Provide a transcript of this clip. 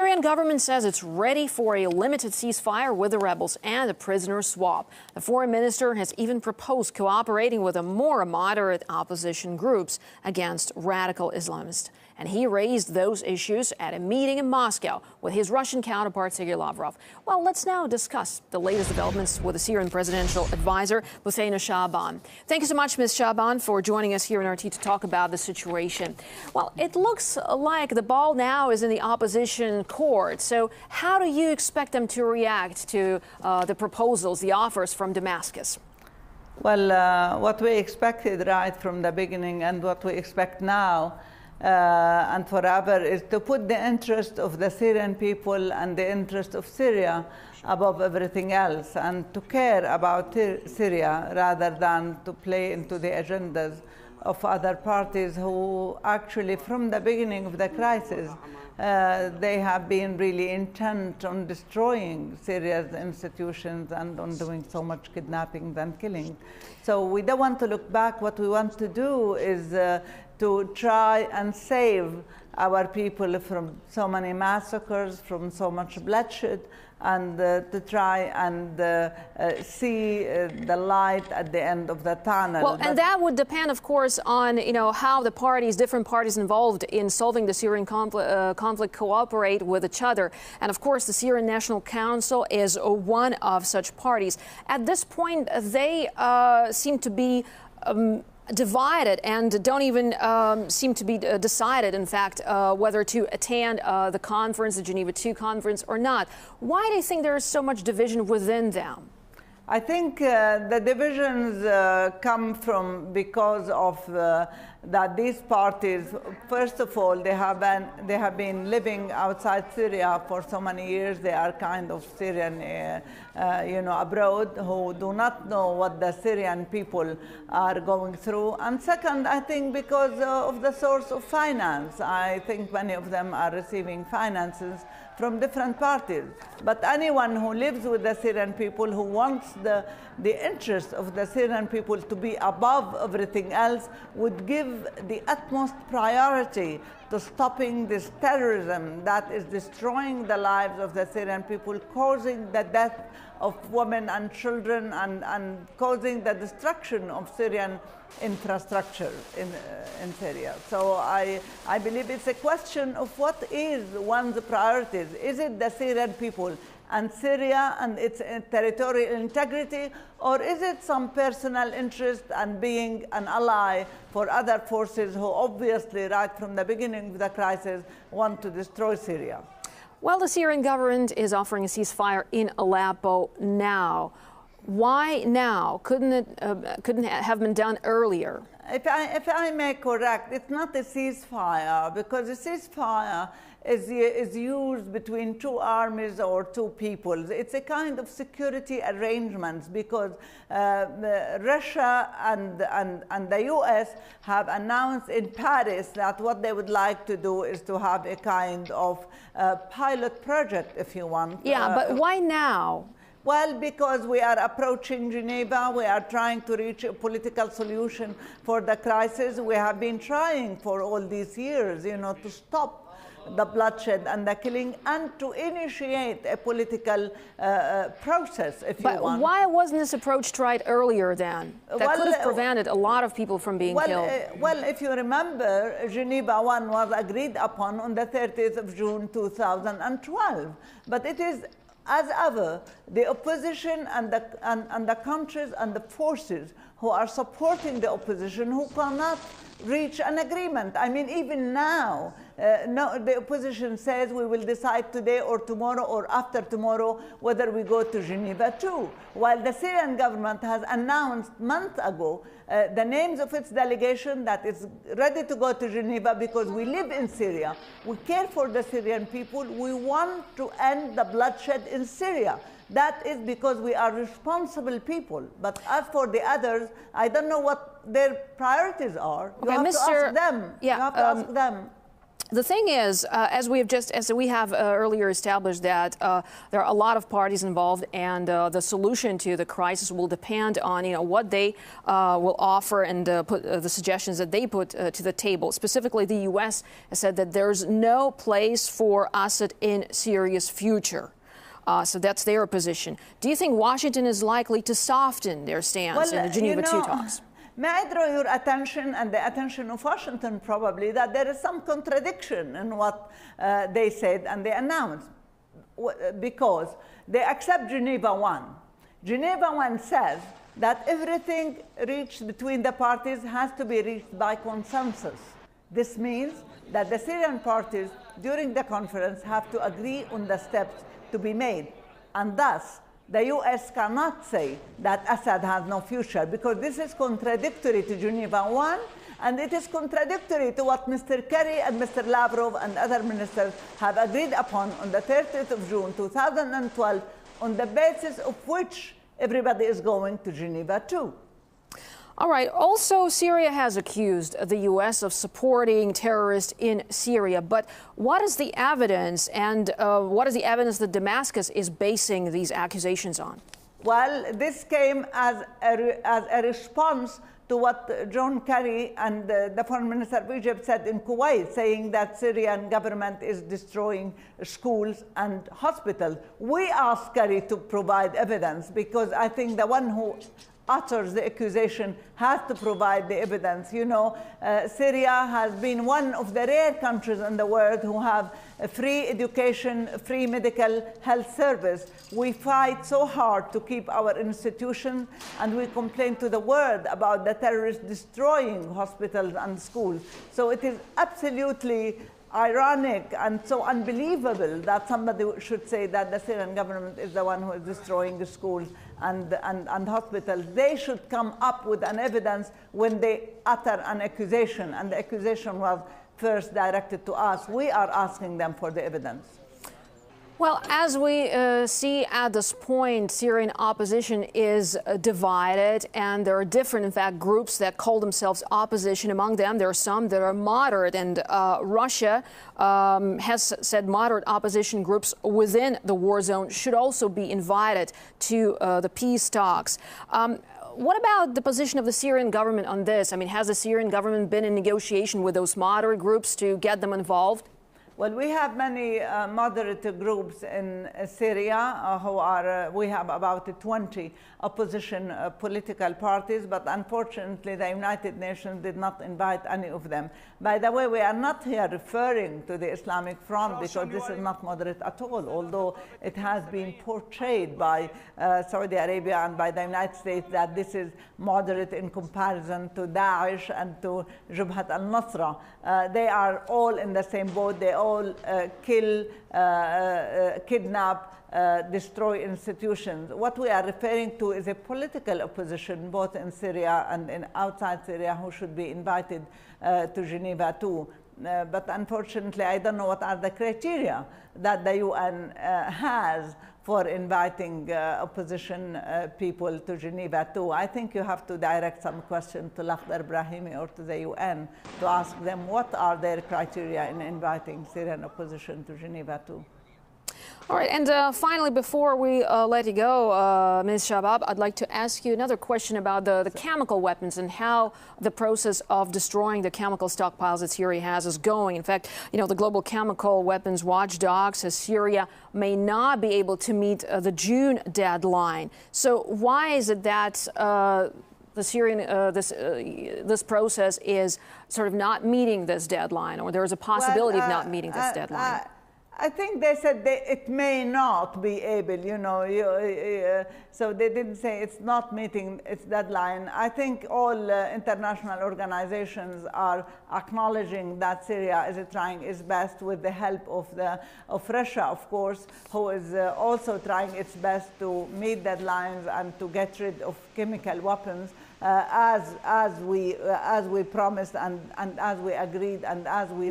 Syrian government says it's ready for a limited ceasefire with the rebels and a prisoner swap. The foreign minister has even proposed cooperating with the more moderate opposition groups against radical Islamists. And he raised those issues at a meeting in Moscow with his Russian counterpart, Sergey Lavrov. Well, let's now discuss the latest developments with the Syrian Presidential advisor, Butheina Shaaban. Thank you so much, Ms. Shaaban, for joining us here in RT to talk about the situation. Well, it looks like the ball now is in the opposition court. So how do you expect them to react to the proposals, the offers from Damascus? Well, what we expected right from the beginning and what we expect now and forever is to put the interest of the Syrian people and the interest of Syria above everything else, and to care about Syria rather than to play into the agendas of other parties who actually from the beginning of the crisis they have been really intent on destroying Syria's institutions and on doing so much kidnapping and killing. So we don't want to look back. What we want to do is to try and save our people from so many massacres, from so much bloodshed, and to try and see the light at the end of the tunnel. Well, and that would depend, of course, on how the parties, different parties involved in solving the Syrian conflict cooperate with each other. And of course, the Syrian National Council is one of such parties. At this point, they seem to be divided and don't even seem to be decided, in fact, whether to attend the conference, the Geneva II conference, or not. Why do you think there is so much division within them? I think the divisions come from because of that these parties, first of all, they have been living outside Syria for so many years. They are kind of Syrian, abroad, who do not know what the Syrian people are going through. And second, I think because of the source of finance. I think many of them are receiving finances from different parties. But anyone who lives with the Syrian people, who wants the interest of the Syrian people to be above everything else, would give the utmost priority to stopping this terrorism that is destroying the lives of the Syrian people, causing the death of women and children, and causing the destruction of Syrian infrastructure in Syria. So I believe it's a question of what is one's priorities. Is it the Syrian people and Syria and its territorial integrity, or is it some personal interest and being an ally for other forces who obviously right from the beginning of the crisis want to destroy Syria? Well, the Syrian government is offering a ceasefire in Aleppo now. Why now? Couldn't it have been done earlier? If I may correct, it's not a ceasefire, because a ceasefire is used between two armies or two peoples. It's a kind of security arrangements, because Russia and the US have announced in Paris that what they would like to do is to have a kind of pilot project, if you want. Yeah, but why now? Well, because we are approaching Geneva, we are trying to reach a political solution for the crisis. We have been trying for all these years, to stop the bloodshed and the killing and to initiate a political process, if you want. But why wasn't this approach tried earlier then? That could have prevented a lot of people from being killed. Well, if you remember, Geneva I was agreed upon on the 30th of June 2012. But it is, as ever, the opposition and the countries and the forces who are supporting the opposition who cannot reach an agreement. I mean, even now, the opposition says we will decide today or tomorrow or after tomorrow whether we go to Geneva II, while the Syrian government has announced months ago the names of its delegation that is ready to go to Geneva, because we live in Syria. We care for the Syrian people. We want to end the bloodshed in Syria. That is because we are responsible people. But as for the others, I don't know what their priorities are. You have to ask them. Yeah, you have to ask them. The thing is, as we have earlier established, that there are a lot of parties involved, and the solution to the crisis will depend on what they will offer and put the suggestions that they put to the table. Specifically, the U.S. has said that there's no place for Assad in Syria's future. So that's their position. Do you think Washington is likely to soften their stance in the Geneva II talks? May I draw your attention and the attention of Washington probably that there is some contradiction in what they said and they announced, because they accept Geneva I. Geneva I says that everything reached between the parties has to be reached by consensus. This means that the Syrian parties during the conference have to agree on the steps to be made, and thus the U.S. cannot say that Assad has no future, because this is contradictory to Geneva I, and it is contradictory to what Mr. Kerry and Mr. Lavrov and other ministers have agreed upon on the 30th of June 2012, on the basis of which everybody is going to Geneva II. All right. Also, Syria has accused the U.S. of supporting terrorists in Syria. But what is the evidence, and what is the evidence that Damascus is basing these accusations on? Well, this came as a response to what John Kerry and the foreign minister of Egypt said in Kuwait, saying that Syrian government is destroying schools and hospitals. We asked Kerry to provide evidence, because I think the one who utters the accusation has to provide the evidence. Syria has been one of the rare countries in the world who have a free education, free medical health service. We fight so hard to keep our institutions, and we complain to the world about the terrorists destroying hospitals and schools. So it is absolutely ironic and so unbelievable that somebody should say that the Syrian government is the one who is destroying the schools and hospitals. They should come up with an evidence when they utter an accusation, and the accusation was first directed to us. We are asking them for the evidence. Well, as we see at this point, Syrian opposition is divided, and there are different, in fact, groups that call themselves opposition. Among them, there are some that are moderate, and Russia has said moderate opposition groups within the war zone should also be invited to the peace talks. What about the position of the Syrian government on this? I mean, has the Syrian government been in negotiation with those moderate groups to get them involved? Well, we have many moderate groups in Syria we have about 20 opposition political parties, but unfortunately the United Nations did not invite any of them. By the way, we are not here referring to the Islamic Front, because this is not moderate at all, although it has been portrayed by Saudi Arabia and by the United States that this is moderate in comparison to Daesh and to Jabhat al-Nusra. They are all in the same boat. They all kill, kidnap, destroy institutions. What we are referring to is a political opposition, both in Syria and outside Syria, who should be invited to Geneva II. But unfortunately, I don't know what are the criteria that the UN has for inviting opposition people to Geneva II. I think you have to direct some question to Lakhdar Brahimi or to the UN to ask them what are their criteria in inviting Syrian opposition to Geneva II. All right, and finally, before we let you go, Ms. Shaaban, I'd like to ask you another question about the chemical weapons and how the process of destroying the chemical stockpiles that Syria has is going. In fact, the Global Chemical Weapons Watchdog says Syria may not be able to meet the June deadline. So why is it that the Syrian this process is sort of not meeting this deadline, or there is a possibility of not meeting this deadline? I think they said it may not be able, so they didn't say it's not meeting its deadline. I think all international organizations are acknowledging that Syria is trying its best with the help of Russia, of course, who is also trying its best to meet deadlines and to get rid of chemical weapons as we promised and as we agreed and as we